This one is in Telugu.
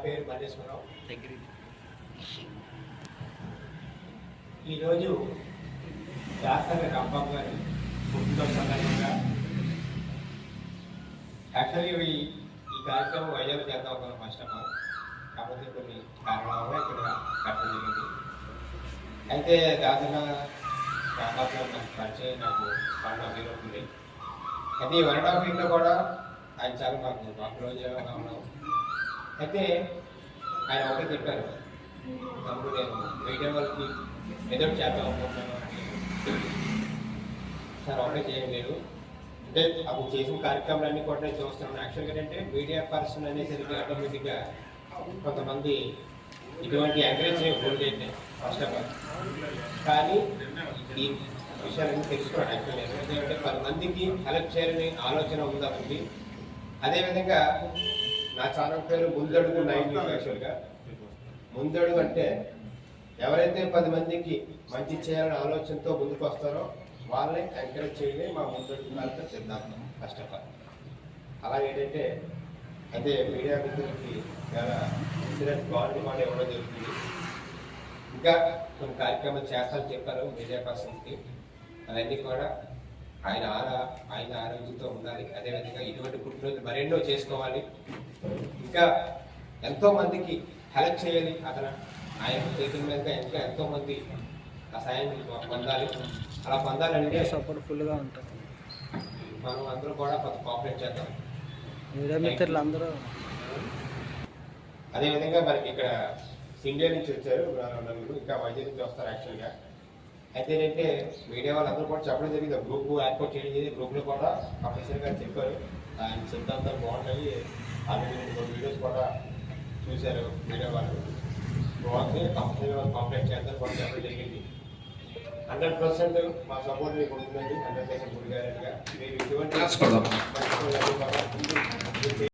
పేరు మల్లేశ్వరరావు. ఈరోజు దాసరి రంభం గారి పుట్టినరోజు సందర్భంగా యాక్చువల్లీ ఈ కార్యక్రమం వైజాగ్ చేద్దాం అనుకున్నాం ఫస్ట్ ఆఫ్ ఆల్. కాకపోతే కొన్ని కారణాల వల్ల ఇక్కడ కట్టడం జరిగింది. అయితే దాసరి రాంబాబు నాకు పరిచయం నాకు 1.5 years ఉంది. అయితే ఈ 1.5 years కూడా ఆయన చాలా మాకు క్లోజ్గా ఉన్నాం. అయితే ఆయన ఒకటే చెప్పారు, తమ్ముడు నేను మీడియా వాళ్ళకి ఏదో చేద్దాం అనుకుంటున్నాను. సార్ ఒకటే చేయలేదు అంటే అప్పుడు చేసిన కార్యక్రమాలన్నీ కూడా నేను చూస్తున్నాను. యాక్చువల్గా ఏంటంటే మీడియా పర్సన్ అనేసరికి ఆటోమేటిక్గా కొంతమంది ఇటువంటి ఎంకరేజ్ చేయకూడదు ఫస్ట్ ఆఫ్ ఆల్. కానీ ఈ విషయాలన్నీ తెలుసుకోవడం యాక్చువల్లీ ఎందుకంటే 10 మందికి హెల్ప్ చేయాలని ఆలోచన ఉందండి. అదేవిధంగా నా ఛానల్ పేరు ముందడుగు 9 యాక్చువల్గా. ముందడుగు అంటే ఎవరైతే 10 మందికి మంచి చేయాలనే ఆలోచనతో ముందుకు వస్తారో వాళ్ళని ఎంకరేజ్ చేయడమే మా ముందడుగు సిద్ధాంతం ఫస్ట్ ఆఫ్ ఆల్. అలాగే ఏంటంటే అయితే మీడియా మిత్రులకి చాలా ఇన్సూరెన్స్ బాండ్ కూడా ఇవ్వడం జరుగుతుంది. ఇంకా కొన్ని కార్యక్రమాలు చేస్తారని చెప్పారు మీడియా పర్సన్స్కి. అవన్నీ కూడా ఆయన ఆరోగ్యంతో ఉండాలి. అదేవిధంగా ఇటువంటి పుట్టినరోజు మరెన్నో చేసుకోవాలి. ఇంకా ఎంతో మందికి హెల్ప్ చేయాలి. ఆయన చేతుల మీద ఇంకా ఎంతో మంది ఆ సాయం పొందాలి. అలా పొందాలంటే సపోర్ట్ఫుల్గా ఉంటుంది. మనం అందరూ కూడా కొంత కోఆపరేట్ చేద్దాం. మీడియా మిత్రులు అందరూ అదేవిధంగా మనకి ఇక్కడ ఇండియా నుంచి వచ్చారు నలుగురు, ఇంకా వైద్య నుంచి వస్తారు యాక్చువల్గా. అయితే ఏంటంటే మీడియా వాళ్ళందరూ కూడా చెప్పడం జరిగింది, గ్రూప్ ఏర్పాటు చేయడం జరిగింది. గ్రూప్లో కూడా ప్రొఫెసర్ గారు చెప్పారు ఆయన సిద్ధాంతాలు బాగుంటాయి. ఆల్రెడీ 2 వీడియోస్ కూడా చూశారు మీడియా వాళ్ళు. బాగుంది, కంపెనీ వాళ్ళు కాంప్లైంట్ చేద్దాం కూడా చెప్పడం జరిగింది. 100% మా సపోర్ట్ మీకు ఉంటుందండి. 100% గురి గారిగా మీరు ఇటువంటి